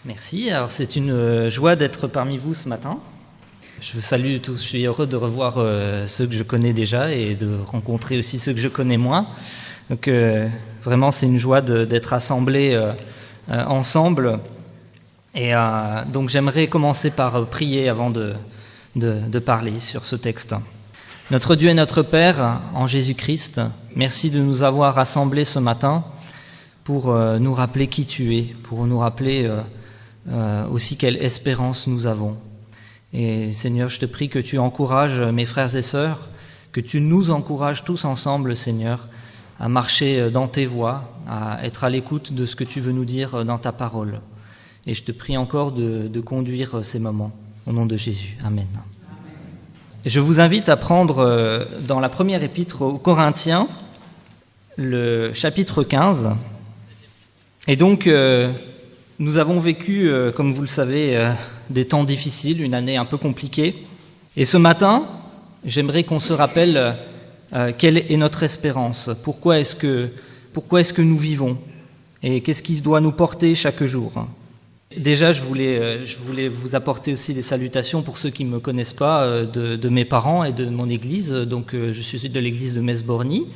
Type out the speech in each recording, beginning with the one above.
Merci. Alors c'est une joie d'être parmi vous ce matin. Je vous salue tous. Je suis heureux de revoir ceux que je connais déjà et de rencontrer aussi ceux que je connais moins. Donc vraiment c'est une joie d'être assemblés ensemble. Et donc j'aimerais commencer par prier avant de parler sur ce texte. Notre Dieu et notre Père en Jésus-Christ, merci de nous avoir rassemblés ce matin pour nous rappeler qui tu es, pour nous rappeler aussi quelle espérance nous avons. Et Seigneur, je te prie que tu encourages mes frères et sœurs, que tu nous encourages tous ensemble, Seigneur, à marcher dans tes voies, à être à l'écoute de ce que tu veux nous dire dans ta parole. Et je te prie encore de conduire ces moments. Au nom de Jésus. Amen. Je vous invite à prendre dans la première épître aux Corinthiens, le chapitre 15. Et donc, nous avons vécu, comme vous le savez, des temps difficiles, une année un peu compliquée. Et ce matin, j'aimerais qu'on se rappelle quelle est notre espérance, pourquoi est-ce que nous vivons et qu'est-ce qui doit nous porter chaque jour. Déjà, je voulais vous apporter aussi des salutations pour ceux qui ne me connaissent pas de mes parents et de mon église. Donc, je suis de l'église de Metz-Borny.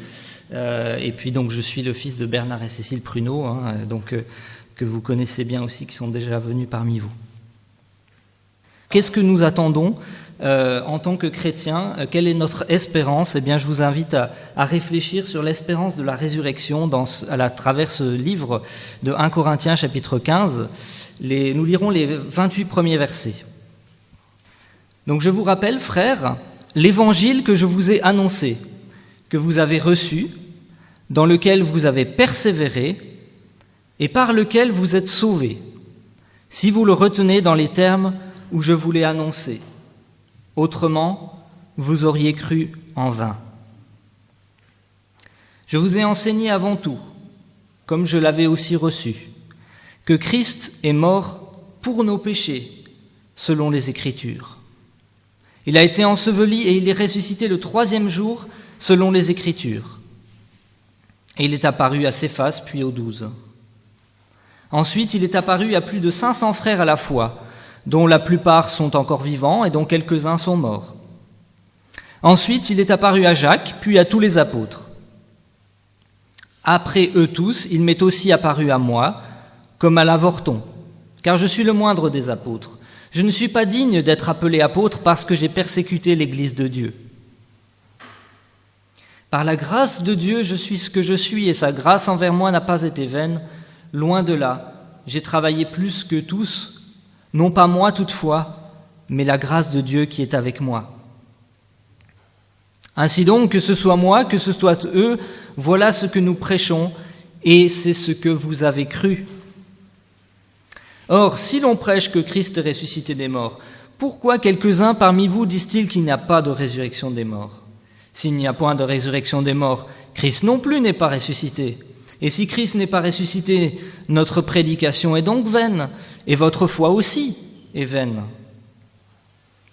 Et puis, donc, je suis le fils de Bernard et Cécile Pruneau, que vous connaissez bien aussi, qui sont déjà venus parmi vous. Qu'est-ce que nous attendons en tant que chrétiens? Quelle est notre espérance? Eh bien, je vous invite à réfléchir sur l'espérance de la résurrection à travers ce livre de 1 Corinthiens, chapitre 15. Nous lirons les 28 premiers versets. Donc, je vous rappelle, frères, l'évangile que je vous ai annoncé, que vous avez reçu, dans lequel vous avez persévéré et par lequel vous êtes sauvés, si vous le retenez dans les termes où je vous l'ai annoncé. Autrement, vous auriez cru en vain. Je vous ai enseigné avant tout, comme je l'avais aussi reçu, que Christ est mort pour nos péchés, selon les Écritures. Il a été enseveli et il est ressuscité le 3e jour, selon les Écritures. Et il est apparu à Céphas, puis aux 12. Ensuite, il est apparu à plus de 500 frères à la fois, dont la plupart sont encore vivants et dont quelques-uns sont morts. Ensuite, il est apparu à Jacques, puis à tous les apôtres. Après eux tous, il m'est aussi apparu à moi, comme à l'avorton, car je suis le moindre des apôtres. Je ne suis pas digne d'être appelé apôtre parce que j'ai persécuté l'Église de Dieu. Par la grâce de Dieu, je suis ce que je suis, et sa grâce envers moi n'a pas été vaine. Loin de là, j'ai travaillé plus que tous, non pas moi toutefois, mais la grâce de Dieu qui est avec moi. Ainsi donc, que ce soit moi, que ce soit eux, voilà ce que nous prêchons, et c'est ce que vous avez cru. Or, si l'on prêche que Christ est ressuscité des morts, pourquoi quelques-uns parmi vous disent-ils qu'il n'y a pas de résurrection des morts? S'il n'y a point de résurrection des morts, Christ non plus n'est pas ressuscité. Et si Christ n'est pas ressuscité, notre prédication est donc vaine, et votre foi aussi est vaine.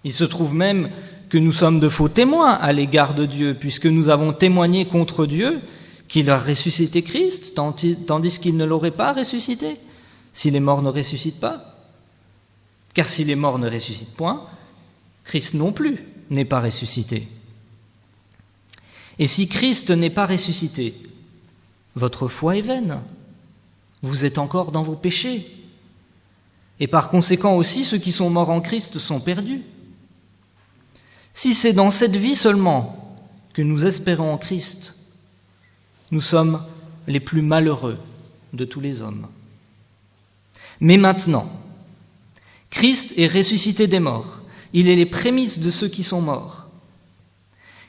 Il se trouve même que nous sommes de faux témoins à l'égard de Dieu, puisque nous avons témoigné contre Dieu qu'il a ressuscité Christ, tandis qu'il ne l'aurait pas ressuscité, si les morts ne ressuscitent pas. Car si les morts ne ressuscitent point, Christ non plus n'est pas ressuscité. Et si Christ n'est pas ressuscité, votre foi est vaine, vous êtes encore dans vos péchés. Et par conséquent aussi, ceux qui sont morts en Christ sont perdus. Si c'est dans cette vie seulement que nous espérons en Christ, nous sommes les plus malheureux de tous les hommes. Mais maintenant, Christ est ressuscité des morts, il est les prémices de ceux qui sont morts.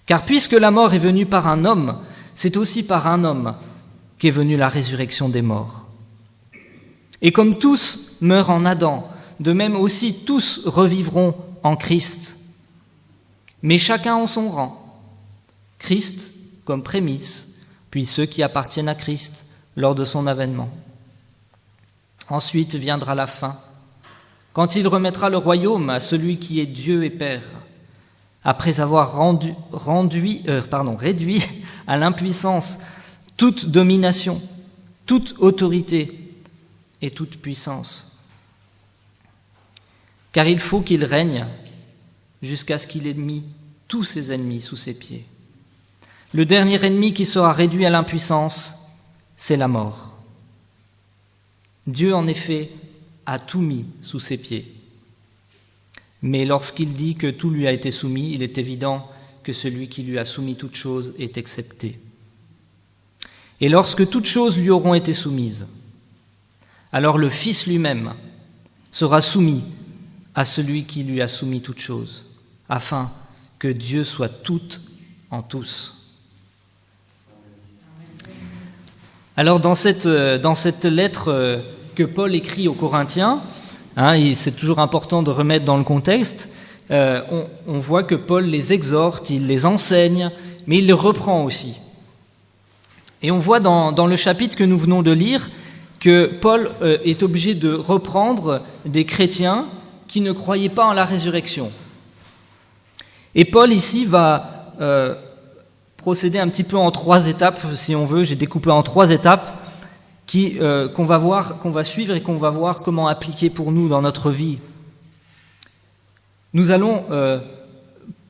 Car puisque la mort est venue par un homme, c'est aussi par un homme qu'est venue la résurrection des morts. Et comme tous meurent en Adam, de même aussi tous revivront en Christ. Mais chacun en son rang. Christ comme prémisse, puis ceux qui appartiennent à Christ lors de son avènement. Ensuite viendra la fin, quand il remettra le royaume à celui qui est Dieu et Père, après avoir réduit à l'impuissance toute domination, toute autorité et toute puissance. car il faut qu'il règne jusqu'à ce qu'il ait mis tous ses ennemis sous ses pieds. Le dernier ennemi qui sera réduit à l'impuissance, c'est la mort. Dieu, en effet, a tout mis sous ses pieds. Mais lorsqu'il dit que tout lui a été soumis, il est évident que celui qui lui a soumis toutes choses est excepté. Et lorsque toutes choses lui auront été soumises, alors le Fils lui-même sera soumis à celui qui lui a soumis toutes choses, afin que Dieu soit tout en tous. Alors dans cette lettre que Paul écrit aux Corinthiens, c'est toujours important de remettre dans le contexte, on voit que Paul les exhorte, il les enseigne, mais il les reprend aussi. Et on voit dans le chapitre que nous venons de lire que Paul est obligé de reprendre des chrétiens qui ne croyaient pas en la résurrection. Et Paul ici va procéder un petit peu en 3 étapes, si on veut. J'ai découpé en 3 étapes qu'on va suivre et qu'on va voir comment appliquer pour nous dans notre vie. Nous allons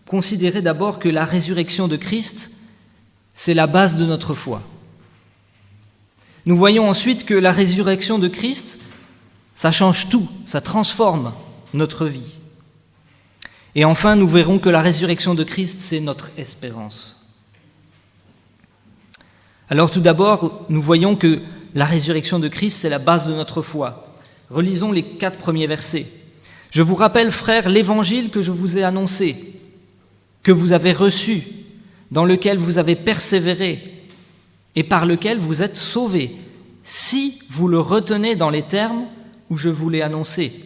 considérer d'abord que la résurrection de Christ, c'est la base de notre foi. Nous voyons ensuite que la résurrection de Christ, ça change tout, ça transforme notre vie. Et enfin, nous verrons que la résurrection de Christ, c'est notre espérance. Alors tout d'abord, nous voyons que la résurrection de Christ, c'est la base de notre foi. Relisons les 4 premiers versets. « Je vous rappelle, frères, l'évangile que je vous ai annoncé, que vous avez reçu, dans lequel vous avez persévéré et par lequel vous êtes sauvés, si vous le retenez dans les termes où je vous l'ai annoncé.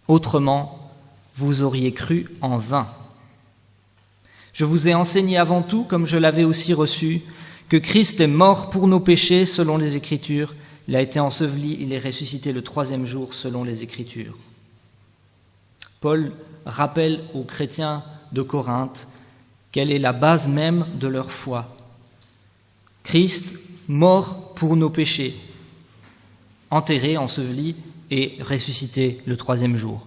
Autrement, vous auriez cru en vain. Je vous ai enseigné avant tout, comme je l'avais aussi reçu, que Christ est mort pour nos péchés selon les Écritures, il a été enseveli, il est ressuscité le 3e jour selon les Écritures. » Paul rappelle aux chrétiens de Corinthe quelle est la base même de leur foi. Christ, mort pour nos péchés, enterré, enseveli et ressuscité le 3e jour.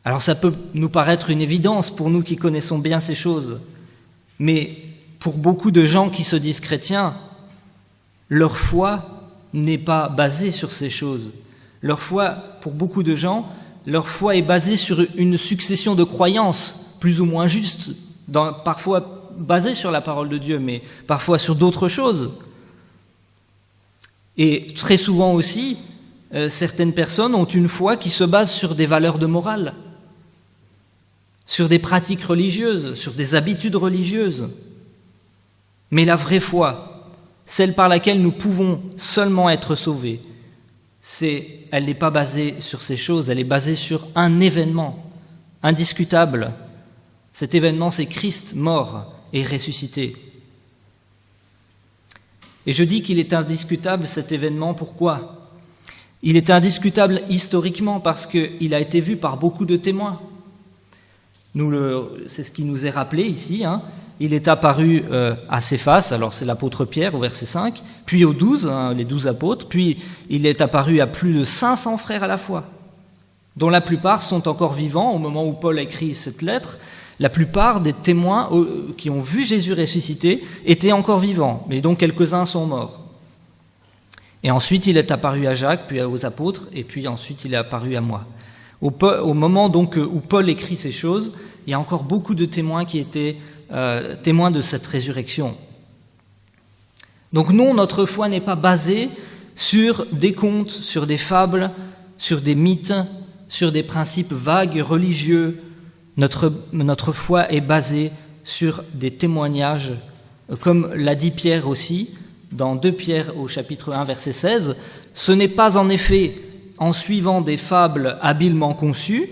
Alors ça peut nous paraître une évidence pour nous qui connaissons bien ces choses, mais pour beaucoup de gens qui se disent chrétiens, leur foi n'est pas basée sur ces choses. Leur foi, pour beaucoup de gens, leur foi est basée sur une succession de croyances, plus ou moins justes, parfois basées sur la parole de Dieu, mais parfois sur d'autres choses. Et très souvent aussi, certaines personnes ont une foi qui se base sur des valeurs de morale, sur des pratiques religieuses, sur des habitudes religieuses. Mais la vraie foi, celle par laquelle nous pouvons seulement être sauvés, elle n'est pas basée sur ces choses, elle est basée sur un événement indiscutable. Cet événement, c'est Christ mort et ressuscité. Et je dis qu'il est indiscutable, cet événement, pourquoi ? Il est indiscutable historiquement parce qu'il a été vu par beaucoup de témoins. C'est ce qui nous est rappelé ici. Il est apparu à Céphas, alors c'est l'apôtre Pierre au verset 5, puis aux 12, les 12 apôtres, puis il est apparu à plus de 500 frères à la fois, dont la plupart sont encore vivants au moment où Paul écrit cette lettre. La plupart des témoins qui ont vu Jésus ressuscité étaient encore vivants, mais dont quelques-uns sont morts. Et ensuite il est apparu à Jacques, puis aux apôtres, et puis ensuite il est apparu à moi. Au moment donc où Paul écrit ces choses, il y a encore beaucoup de témoins qui étaient témoins de cette résurrection. Donc non, notre foi n'est pas basée sur des contes, sur des fables, sur des mythes, sur des principes vagues religieux. Notre foi est basée sur des témoignages, comme l'a dit Pierre aussi, dans 2 Pierre au chapitre 1, verset 16. Ce n'est pas en effet en suivant des fables habilement conçues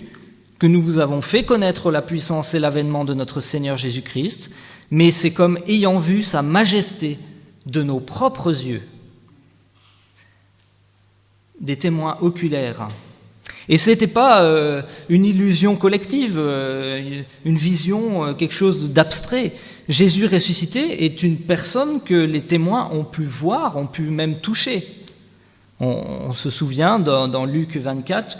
que nous vous avons fait connaître la puissance et l'avènement de notre Seigneur Jésus-Christ, mais c'est comme ayant vu sa majesté de nos propres yeux. Des témoins oculaires. Et ce n'était pas une illusion collective, une vision, quelque chose d'abstrait. Jésus ressuscité est une personne que les témoins ont pu voir, ont pu même toucher. On se souvient dans Luc 24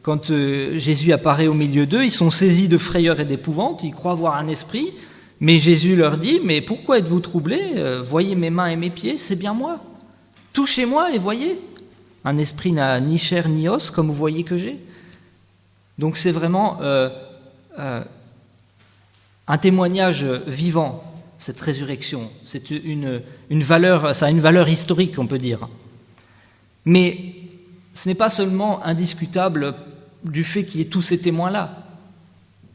quand Jésus apparaît au milieu d'eux, ils sont saisis de frayeur et d'épouvante, ils croient voir un esprit, mais Jésus leur dit « Mais pourquoi êtes-vous troublés ? Voyez mes mains et mes pieds, c'est bien moi. Touchez-moi et voyez. Un esprit n'a ni chair ni os, comme vous voyez que j'ai. » Donc c'est vraiment un témoignage vivant, cette résurrection. C'est une valeur, ça a une valeur historique, on peut dire. Mais ce n'est pas seulement indiscutable du fait qu'il y ait tous ces témoins-là,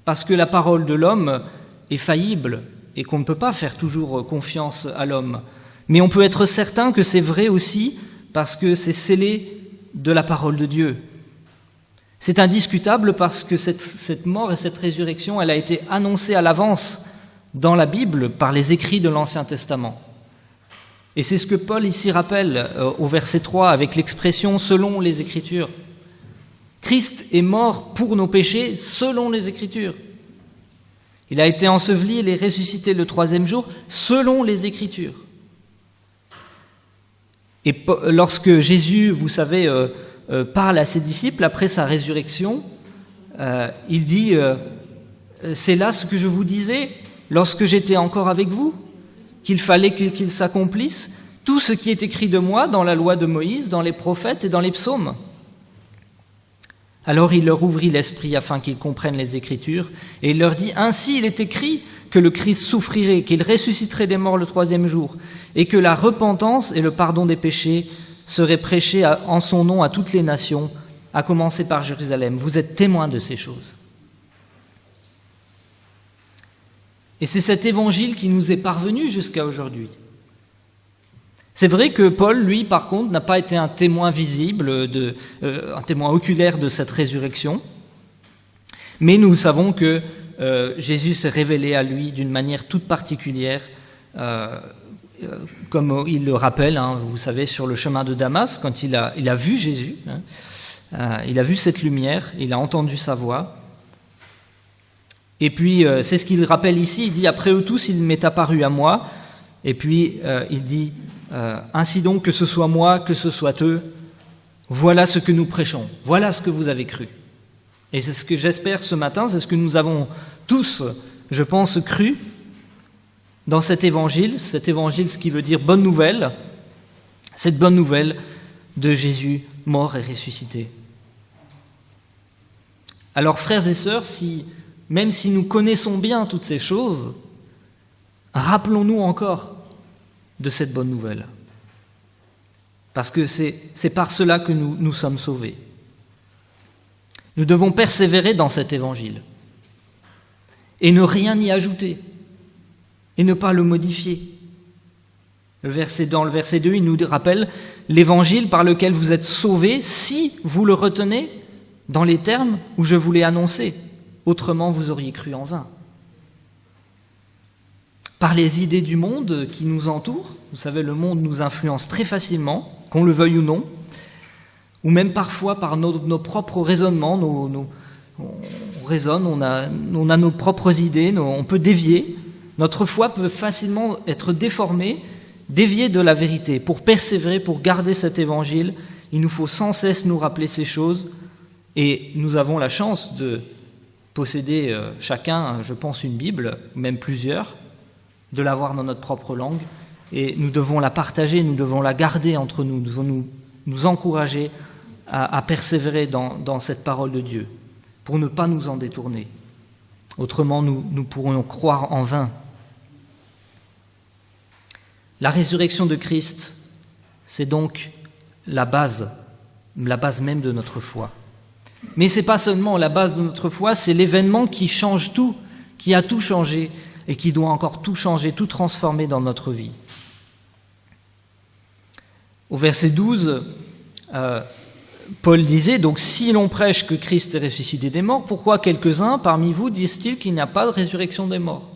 parce que la parole de l'homme est faillible et qu'on ne peut pas faire toujours confiance à l'homme. Mais on peut être certain que c'est vrai aussi parce que c'est scellé de la parole de Dieu. C'est indiscutable parce que cette mort et cette résurrection, elle a été annoncée à l'avance dans la Bible par les écrits de l'Ancien Testament. Et c'est ce que Paul ici rappelle au verset 3 avec l'expression « selon les Écritures ». Christ est mort pour nos péchés selon les Écritures. Il a été enseveli et ressuscité le 3e jour selon les Écritures. Et lorsque Jésus, vous savez, parle à ses disciples après sa résurrection, il dit « C'est là ce que je vous disais lorsque j'étais encore avec vous, qu'il fallait qu'il s'accomplisse tout ce qui est écrit de moi dans la loi de Moïse, dans les prophètes et dans les psaumes. » Alors il leur ouvrit l'esprit afin qu'ils comprennent les Écritures, et il leur dit « Ainsi il est écrit que le Christ souffrirait, qu'il ressusciterait des morts le 3e jour, et que la repentance et le pardon des péchés seraient prêchés en son nom à toutes les nations, à commencer par Jérusalem. Vous êtes témoins de ces choses. » Et c'est cet évangile qui nous est parvenu jusqu'à aujourd'hui. C'est vrai que Paul, lui, par contre, n'a pas été un témoin visible, un témoin oculaire de cette résurrection, mais nous savons que Jésus s'est révélé à lui d'une manière toute particulière, comme il le rappelle, vous savez, sur le chemin de Damas, quand il a vu Jésus, il a vu cette lumière, il a entendu sa voix. Et puis, c'est ce qu'il rappelle ici, il dit « Après eux tous, il m'est apparu à moi », et puis il dit « Ainsi donc, que ce soit moi, que ce soit eux, voilà ce que nous prêchons, voilà ce que vous avez cru. » Et c'est ce que j'espère ce matin, c'est ce que nous avons tous, je pense, cru dans cet évangile, ce qui veut dire bonne nouvelle, cette bonne nouvelle de Jésus mort et ressuscité. Alors frères et sœurs, même si nous connaissons bien toutes ces choses, rappelons-nous encore de cette bonne nouvelle. Parce que c'est par cela que nous sommes sauvés. Nous devons persévérer dans cet évangile et ne rien y ajouter et ne pas le modifier. Dans le verset 2, il nous rappelle l'évangile par lequel vous êtes sauvés si vous le retenez dans les termes où je vous l'ai annoncé. Autrement, vous auriez cru en vain. Par les idées du monde qui nous entourent, vous savez, le monde nous influence très facilement, qu'on le veuille ou non, ou même parfois par nos propres raisonnements, on raisonne, on a nos propres idées, on peut dévier. Notre foi peut facilement être déformée, déviée de la vérité. Pour persévérer, pour garder cet évangile, il nous faut sans cesse nous rappeler ces choses, et nous avons la chance de posséder chacun, je pense, une Bible, même plusieurs, de l'avoir dans notre propre langue, et nous devons la partager, nous devons la garder entre nous, nous devons nous encourager à persévérer dans cette parole de Dieu, pour ne pas nous en détourner. Autrement, nous pourrions croire en vain. La résurrection de Christ, c'est donc la base même de notre foi. Mais ce n'est pas seulement la base de notre foi, c'est l'événement qui change tout, qui a tout changé et qui doit encore tout changer, tout transformer dans notre vie. Au verset 12, Paul disait, donc si l'on prêche que Christ est ressuscité des morts, pourquoi quelques-uns parmi vous disent-ils qu'il n'y a pas de résurrection des morts ?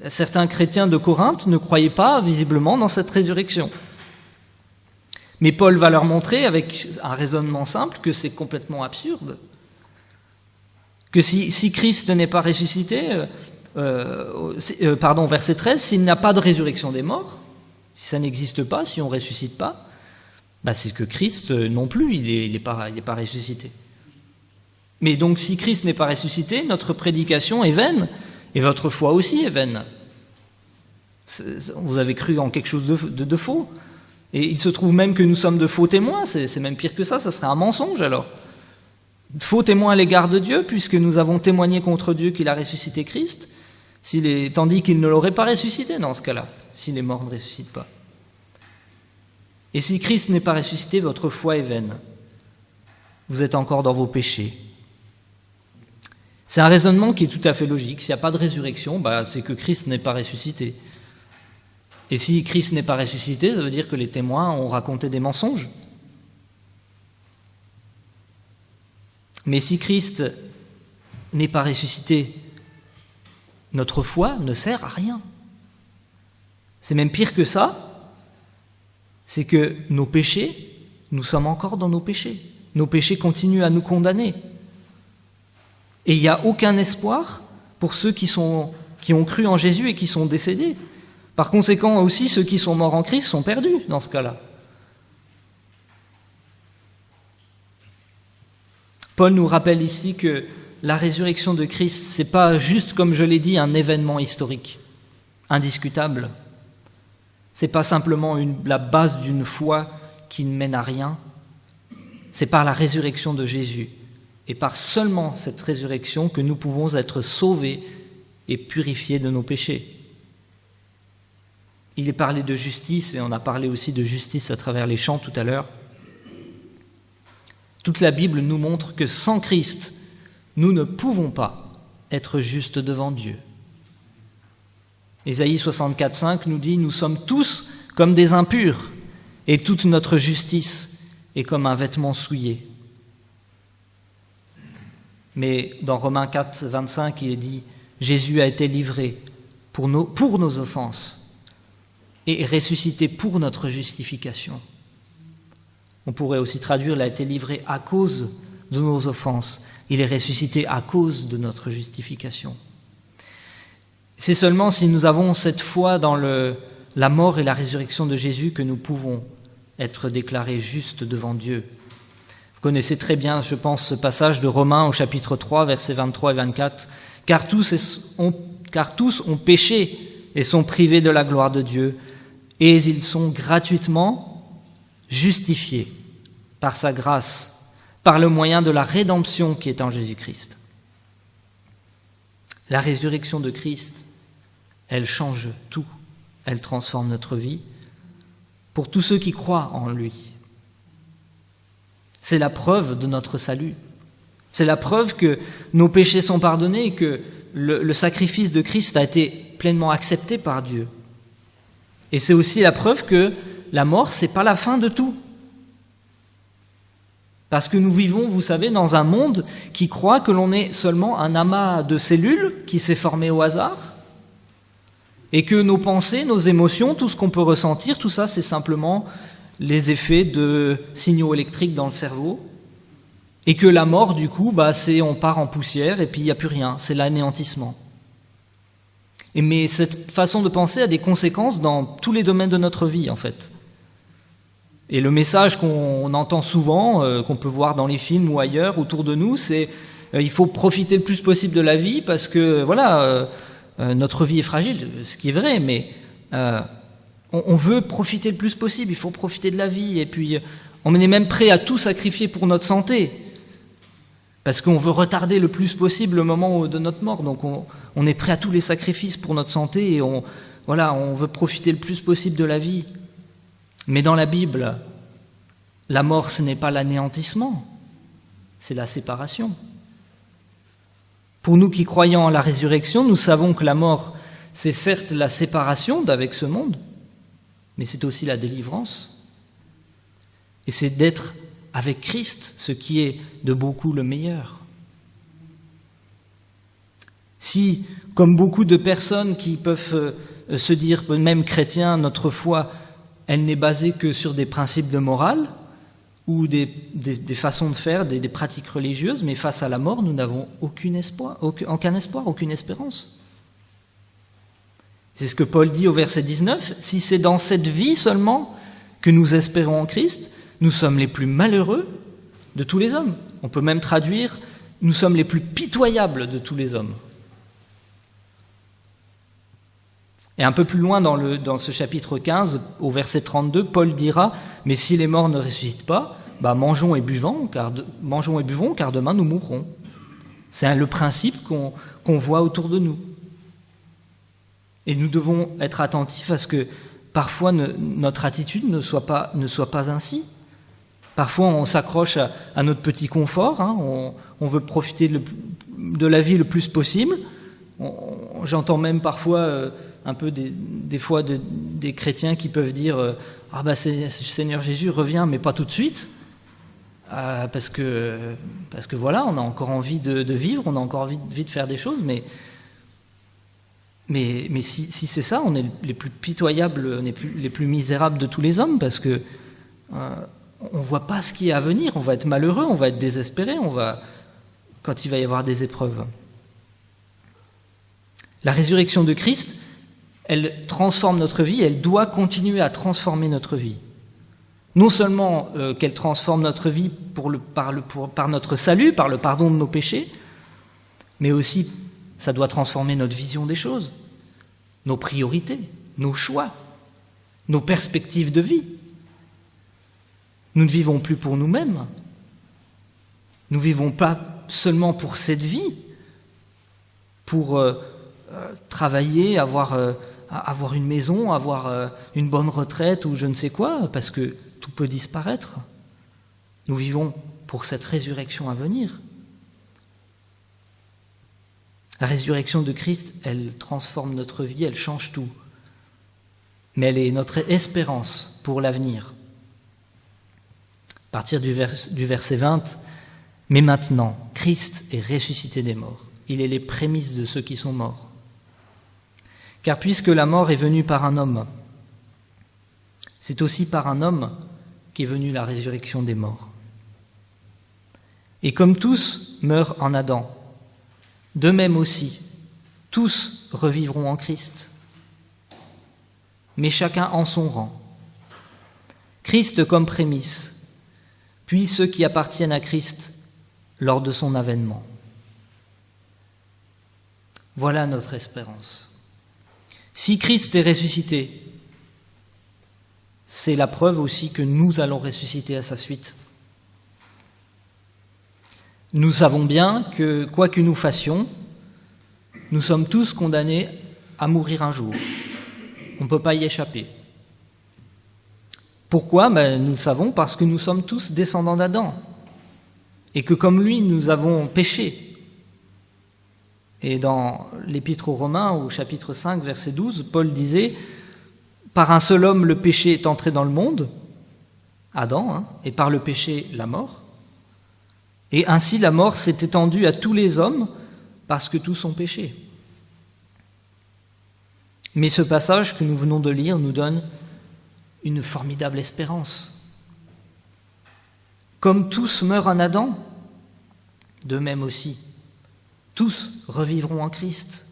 Certains chrétiens de Corinthe ne croyaient pas visiblement dans cette résurrection. Mais Paul va leur montrer avec un raisonnement simple que c'est complètement absurde. Que si Christ n'est pas ressuscité, verset 13, s'il n'y a pas de résurrection des morts, si ça n'existe pas, si on ne ressuscite pas, C'est que Christ non plus, il n'est pas ressuscité. Mais donc si Christ n'est pas ressuscité, notre prédication est vaine, et votre foi aussi est vaine. Vous avez cru en quelque chose de faux. Et il se trouve même que nous sommes de faux témoins, c'est même pire que ça serait un mensonge alors. Faux témoins à l'égard de Dieu, puisque nous avons témoigné contre Dieu qu'il a ressuscité Christ, tandis qu'il ne l'aurait pas ressuscité dans ce cas-là, si les morts ne ressuscitent pas. Et si Christ n'est pas ressuscité, votre foi est vaine. Vous êtes encore dans vos péchés. C'est un raisonnement qui est tout à fait logique. S'il n'y a pas de résurrection, c'est que Christ n'est pas ressuscité. Et si Christ n'est pas ressuscité, ça veut dire que les témoins ont raconté des mensonges. Mais si Christ n'est pas ressuscité, notre foi ne sert à rien. C'est même pire que ça. C'est que nos péchés, nous sommes encore dans nos péchés. Nos péchés continuent à nous condamner. Et il n'y a aucun espoir pour ceux qui ont cru en Jésus et qui sont décédés. Par conséquent, aussi, ceux qui sont morts en Christ sont perdus dans ce cas-là. Paul nous rappelle ici que la résurrection de Christ, ce n'est pas juste, comme je l'ai dit, un événement historique, indiscutable. Ce n'est pas simplement la base d'une foi qui ne mène à rien. C'est par la résurrection de Jésus et par seulement cette résurrection que nous pouvons être sauvés et purifiés de nos péchés. Il est parlé de justice et on a parlé aussi de justice à travers les chants tout à l'heure. Toute la Bible nous montre que sans Christ, nous ne pouvons pas être justes devant Dieu. Ésaïe 64,5 nous dit « Nous sommes tous comme des impurs, et toute notre justice est comme un vêtement souillé. » Mais dans Romains 4,25, il est dit « Jésus a été livré pour nos offenses et ressuscité pour notre justification. » On pourrait aussi traduire « Il a été livré à cause de nos offenses, il est ressuscité à cause de notre justification. » C'est seulement si nous avons cette foi dans la mort et la résurrection de Jésus que nous pouvons être déclarés justes devant Dieu. Vous connaissez très bien, je pense, ce passage de Romains au chapitre 3, versets 23 et 24. « Car tous ont péché et sont privés de la gloire de Dieu, et ils sont gratuitement justifiés par sa grâce, par le moyen de la rédemption qui est en Jésus-Christ. » La résurrection de Christ, elle change tout, elle transforme notre vie pour tous ceux qui croient en lui. C'est la preuve de notre salut. C'est la preuve que nos péchés sont pardonnés et que le sacrifice de Christ a été pleinement accepté par Dieu. Et c'est aussi la preuve que la mort, ce n'est pas la fin de tout. Parce que nous vivons, vous savez, dans un monde qui croit que l'on est seulement un amas de cellules qui s'est formé au hasard et que nos pensées, nos émotions, tout ce qu'on peut ressentir, tout ça, c'est simplement les effets de signaux électriques dans le cerveau et que la mort, du coup, c'est on part en poussière et puis il n'y a plus rien, c'est l'anéantissement. Mais cette façon de penser a des conséquences dans tous les domaines de notre vie, en fait. Et le message qu'on entend souvent, qu'on peut voir dans les films ou ailleurs autour de nous, c'est il faut profiter le plus possible de la vie parce que voilà, notre vie est fragile, ce qui est vrai, mais on veut profiter le plus possible, il faut profiter de la vie, et puis on est même prêt à tout sacrifier pour notre santé, parce qu'on veut retarder le plus possible le moment de notre mort, donc on est prêt à tous les sacrifices pour notre santé, et on veut profiter le plus possible de la vie. Mais dans la Bible, la mort, ce n'est pas l'anéantissement, c'est la séparation. Pour nous qui croyons en la résurrection, nous savons que la mort, c'est certes la séparation d'avec ce monde, mais c'est aussi la délivrance. Et c'est d'être avec Christ, ce qui est de beaucoup le meilleur. Si, comme beaucoup de personnes qui peuvent se dire, même chrétiens, notre foi, elle n'est basée que sur des principes de morale ou des façons de faire, des pratiques religieuses, mais face à la mort, nous n'avons aucun espoir, aucune espérance. C'est ce que Paul dit au verset 19, « Si c'est dans cette vie seulement que nous espérons en Christ, nous sommes les plus malheureux de tous les hommes. On peut même traduire « nous sommes les plus pitoyables de tous les hommes ». Et un peu plus loin dans ce chapitre 15, au verset 32, Paul dira « Mais si les morts ne ressuscitent pas, mangeons et buvons, car demain nous mourrons. » C'est le principe qu'on voit autour de nous. Et nous devons être attentifs à ce que parfois notre attitude ne soit pas ainsi. Parfois on s'accroche à notre petit confort, on veut profiter de la vie le plus possible. J'entends même parfois un peu des fois des chrétiens qui peuvent dire Seigneur Jésus, reviens, mais pas tout de suite. Parce que voilà, on a encore envie de vivre, on a encore envie de faire des choses, mais si c'est ça, on est les plus pitoyables, on est les plus misérables de tous les hommes, parce que on voit pas ce qui est à venir, on va être malheureux, on va être désespéré, quand il va y avoir des épreuves. La résurrection de Christ, elle transforme notre vie, elle doit continuer à transformer notre vie. Non seulement qu'elle transforme notre vie par notre salut, par le pardon de nos péchés, mais aussi ça doit transformer notre vision des choses, nos priorités, nos choix, nos perspectives de vie. Nous ne vivons plus pour nous-mêmes. Nous ne vivons pas seulement pour cette vie, pour travailler, avoir une maison, avoir une bonne retraite ou je ne sais quoi, parce que tout peut disparaître. Nous vivons pour cette résurrection à venir. La résurrection de Christ, elle transforme notre vie, elle change tout. Mais elle est notre espérance pour l'avenir. À partir du verset 20, « Mais maintenant, Christ est ressuscité des morts. Il est les prémices de ceux qui sont morts. Car puisque la mort est venue par un homme, c'est aussi par un homme qu'est venue la résurrection des morts. Et comme tous meurent en Adam, de même aussi, tous revivront en Christ, mais chacun en son rang. Christ comme prémisse, puis ceux qui appartiennent à Christ lors de son avènement. » Voilà notre espérance. Si Christ est ressuscité, c'est la preuve aussi que nous allons ressusciter à sa suite. Nous savons bien que, quoi que nous fassions, nous sommes tous condamnés à mourir un jour. On ne peut pas y échapper. Pourquoi ? Nous le savons parce que nous sommes tous descendants d'Adam et que comme lui, nous avons péché. Et dans l'Épître aux Romains, au chapitre 5, verset 12, Paul disait « Par un seul homme, le péché est entré dans le monde, Adam, et par le péché, la mort. Et ainsi, la mort s'est étendue à tous les hommes parce que tous ont péché. » Mais ce passage que nous venons de lire nous donne une formidable espérance. Comme tous meurent en Adam, de même aussi, tous revivront en Christ.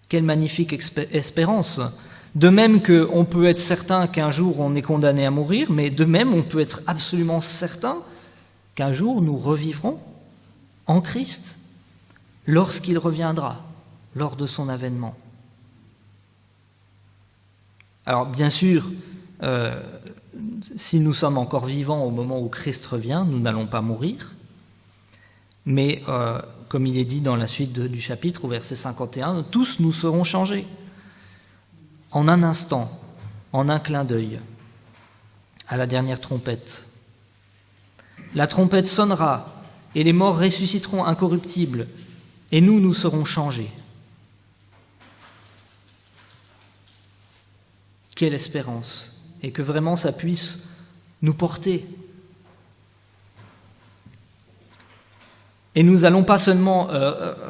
Quelle magnifique espérance! De même qu'on peut être certain qu'un jour on est condamné à mourir, mais de même on peut être absolument certain qu'un jour nous revivrons en Christ lorsqu'il reviendra, lors de son avènement. Alors bien sûr, si nous sommes encore vivants au moment où Christ revient, nous n'allons pas mourir, mais comme il est dit dans la suite du chapitre, au verset 51, tous nous serons changés. En un instant, en un clin d'œil, à la dernière trompette. La trompette sonnera, et les morts ressusciteront incorruptibles, et nous serons changés. Quelle espérance, et que vraiment ça puisse nous porter. Et nous n'allons pas seulement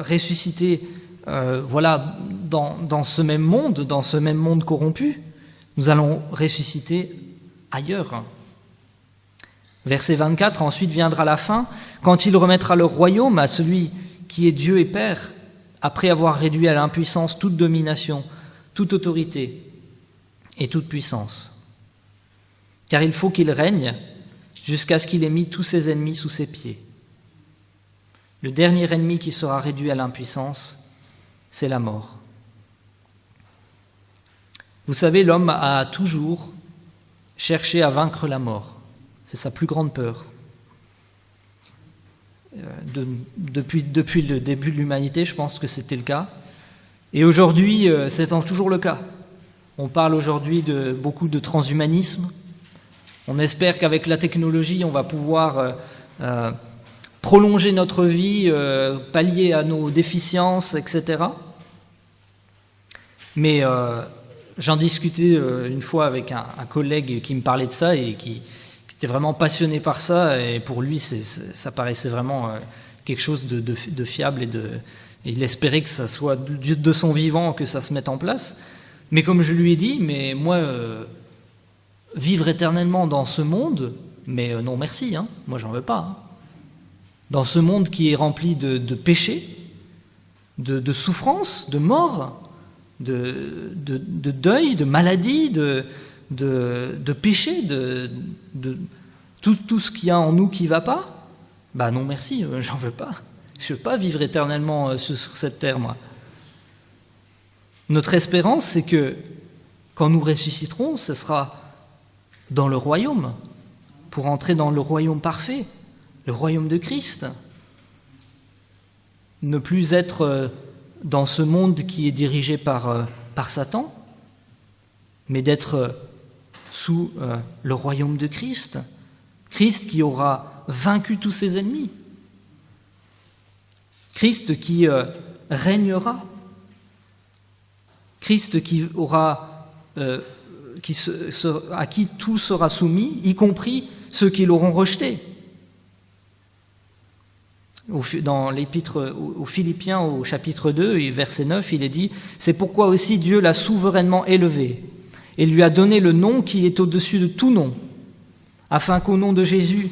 ressusciter dans ce même monde corrompu, nous allons ressusciter ailleurs. Verset 24, ensuite viendra la fin, quand il remettra le royaume à celui qui est Dieu et Père, après avoir réduit à l'impuissance toute domination, toute autorité et toute puissance. car il faut qu'il règne jusqu'à ce qu'il ait mis tous ses ennemis sous ses pieds. Le dernier ennemi qui sera réduit à l'impuissance, c'est la mort. Vous savez, l'homme a toujours cherché à vaincre la mort. C'est sa plus grande peur. Depuis le début de l'humanité, je pense que c'était le cas. Et aujourd'hui, c'est toujours le cas. On parle aujourd'hui de beaucoup de transhumanisme. On espère qu'avec la technologie, on va pouvoir prolonger notre vie, pallier à nos déficiences, etc. Mais j'en discutais une fois avec un collègue qui me parlait de ça et qui était vraiment passionné par ça. Et pour lui, ça paraissait vraiment quelque chose de fiable et il espérait que ça soit de son vivant que ça se mette en place. Mais comme je lui ai dit, mais moi, vivre éternellement dans ce monde, mais non merci, hein, moi j'en veux pas. Hein. Dans ce monde qui est rempli de péchés, de souffrances, de mort, de deuil, de maladie, de péché, de tout ce qu'il y a en nous qui ne va pas, bah non merci, j'en veux pas. Je ne veux pas vivre éternellement sur cette terre, moi. Notre espérance, c'est que quand nous ressusciterons, ce sera dans le royaume, pour entrer dans le royaume parfait, le royaume de Christ. Ne plus être dans ce monde qui est dirigé par Satan, mais d'être sous le royaume de Christ. Christ qui aura vaincu tous ses ennemis. Christ qui régnera. Christ qui aura, à qui tout sera soumis, y compris ceux qui l'auront rejeté. Dans l'épître aux Philippiens, au chapitre 2, et verset 9, il est dit « C'est pourquoi aussi Dieu l'a souverainement élevé et lui a donné le nom qui est au-dessus de tout nom, afin qu'au nom de Jésus,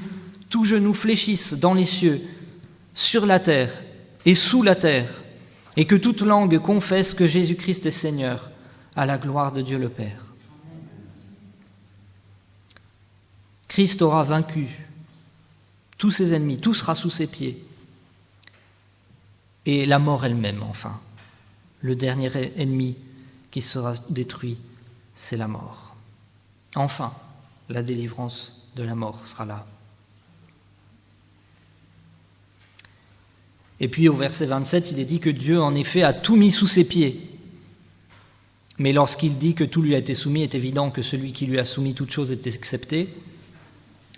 tout genou fléchisse dans les cieux, sur la terre et sous la terre, et que toute langue confesse que Jésus-Christ est Seigneur, à la gloire de Dieu le Père. » Christ aura vaincu tous ses ennemis, tout sera sous ses pieds. Et la mort elle-même, enfin. Le dernier ennemi qui sera détruit, c'est la mort. Enfin, la délivrance de la mort sera là. Et puis au verset 27, il est dit que Dieu, en effet, a tout mis sous ses pieds. Mais lorsqu'il dit que tout lui a été soumis, est évident que celui qui lui a soumis toute chose est accepté.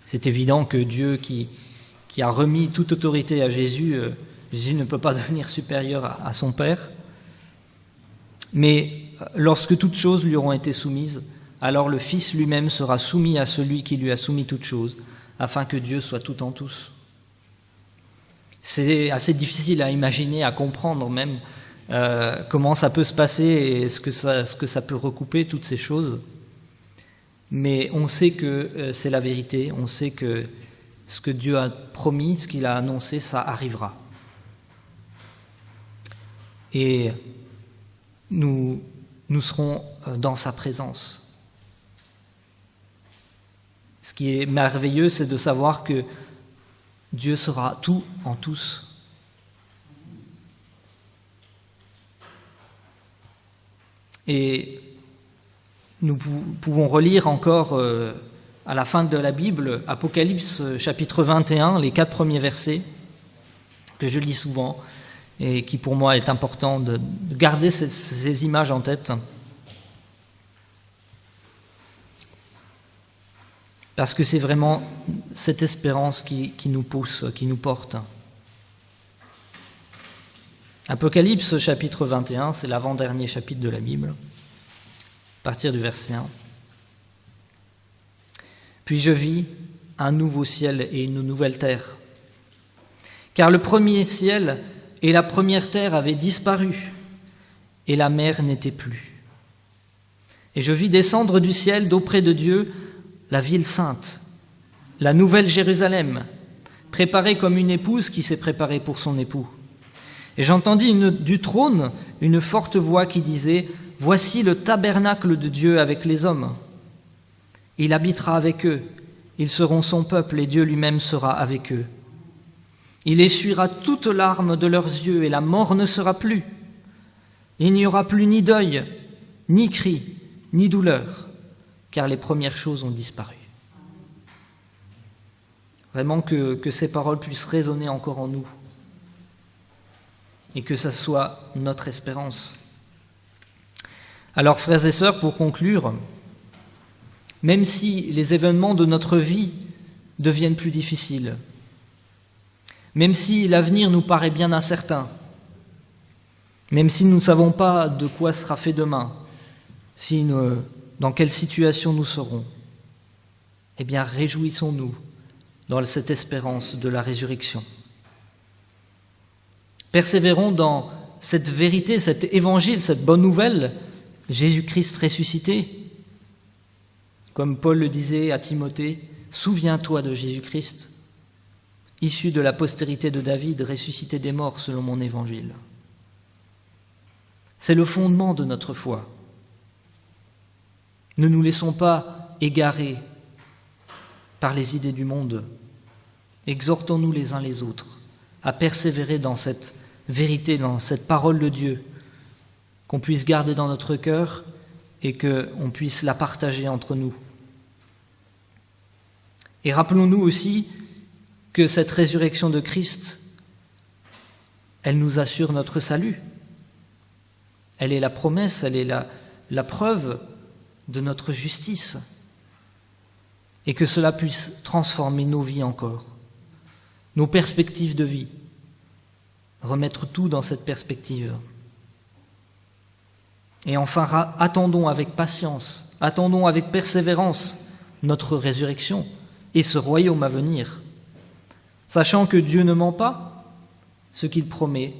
C'est évident que Dieu qui a remis toute autorité à Jésus, Jésus ne peut pas devenir supérieur à son Père. Mais lorsque toutes choses lui auront été soumises, alors le Fils lui-même sera soumis à celui qui lui a soumis toutes choses, afin que Dieu soit tout en tous. C'est assez difficile à imaginer, à comprendre même comment ça peut se passer et ce que ça peut recouper, toutes ces choses. Mais on sait que c'est la vérité, on sait que ce que Dieu a promis, ce qu'il a annoncé, ça arrivera. Et nous serons dans sa présence. Ce qui est merveilleux, c'est de savoir que Dieu sera tout en tous. Et nous pouvons relire encore à la fin de la Bible, Apocalypse chapitre 21, les 4 premiers versets, que je lis souvent, et qui pour moi est important de garder ces images en tête. Parce que c'est vraiment cette espérance qui nous pousse, qui nous porte. Apocalypse chapitre 21, c'est l'avant-dernier chapitre de la Bible, à partir du verset 1. « Puis je vis un nouveau ciel et une nouvelle terre, car le premier ciel et la première terre avaient disparu, et la mer n'était plus. Et je vis descendre du ciel d'auprès de Dieu la ville sainte, la nouvelle Jérusalem, préparée comme une épouse qui s'est préparée pour son époux. Et j'entendis du trône une forte voix qui disait « Voici le tabernacle de Dieu avec les hommes. Il habitera avec eux. Ils seront son peuple et Dieu lui-même sera avec eux. Il essuiera toute larme de leurs yeux et la mort ne sera plus. Il n'y aura plus ni deuil, ni cri, ni douleur, car les premières choses ont disparu. Vraiment que ces paroles puissent résonner encore en nous et que ça soit notre espérance. Alors, frères et sœurs, pour conclure, même si les événements de notre vie deviennent plus difficiles, même si l'avenir nous paraît bien incertain, même si nous ne savons pas de quoi sera fait demain, dans quelle situation nous serons, eh bien réjouissons-nous dans cette espérance de la résurrection. Persévérons dans cette vérité, cet évangile, cette bonne nouvelle, Jésus-Christ ressuscité. Comme Paul le disait à Timothée, « Souviens-toi de Jésus-Christ, issu de la postérité de David, ressuscité des morts selon mon évangile. » C'est le fondement de notre foi. Ne nous laissons pas égarer par les idées du monde. Exhortons-nous les uns les autres à persévérer dans cette vérité, dans cette parole de Dieu, qu'on puisse garder dans notre cœur et qu'on puisse la partager entre nous. Et rappelons-nous aussi que cette résurrection de Christ, elle nous assure notre salut. Elle est la promesse, elle est la preuve de notre justice. Et que cela puisse transformer nos vies encore, nos perspectives de vie, remettre tout dans cette perspective. Et enfin, attendons avec patience, attendons avec persévérance notre résurrection et ce royaume à venir, sachant que Dieu ne ment pas, ce qu'il promet,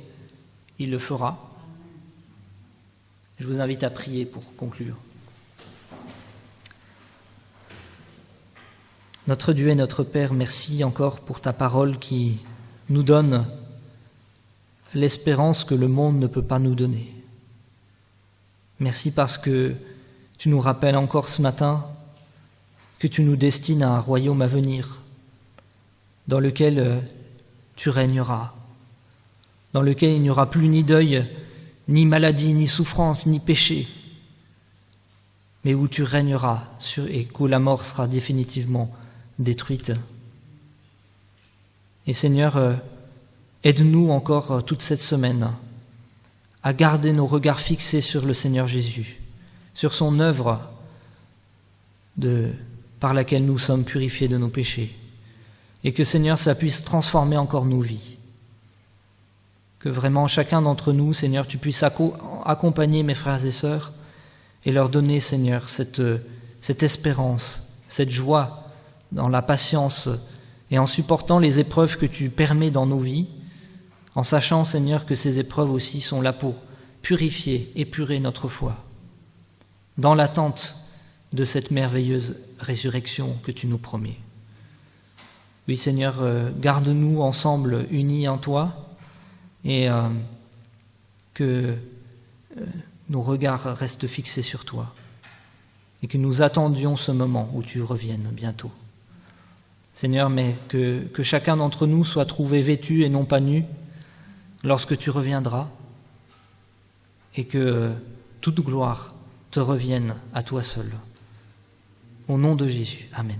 il le fera. Je vous invite à prier pour conclure. Notre Dieu et notre Père, merci encore pour ta parole qui nous donne l'espérance que le monde ne peut pas nous donner. Merci parce que tu nous rappelles encore ce matin que tu nous destines à un royaume à venir, dans lequel tu régneras, dans lequel il n'y aura plus ni deuil, ni maladie, ni souffrance, ni péché, mais où tu régneras et où la mort sera définitivement détruite. Et Seigneur, aide-nous encore toute cette semaine à garder nos regards fixés sur le Seigneur Jésus, sur son œuvre par laquelle nous sommes purifiés de nos péchés. Et que Seigneur, ça puisse transformer encore nos vies. Que vraiment chacun d'entre nous, Seigneur, tu puisses accompagner mes frères et sœurs et leur donner, Seigneur, cette espérance, cette joie dans la patience et en supportant les épreuves que tu permets dans nos vies, en sachant, Seigneur, que ces épreuves aussi sont là pour purifier, épurer notre foi, dans l'attente de cette merveilleuse résurrection que tu nous promets. Oui, Seigneur, garde-nous ensemble unis en toi et que nos regards restent fixés sur toi et que nous attendions ce moment où tu reviennes bientôt. Seigneur, mais que chacun d'entre nous soit trouvé vêtu et non pas nu lorsque tu reviendras et que toute gloire te revienne à toi seul. Au nom de Jésus. Amen.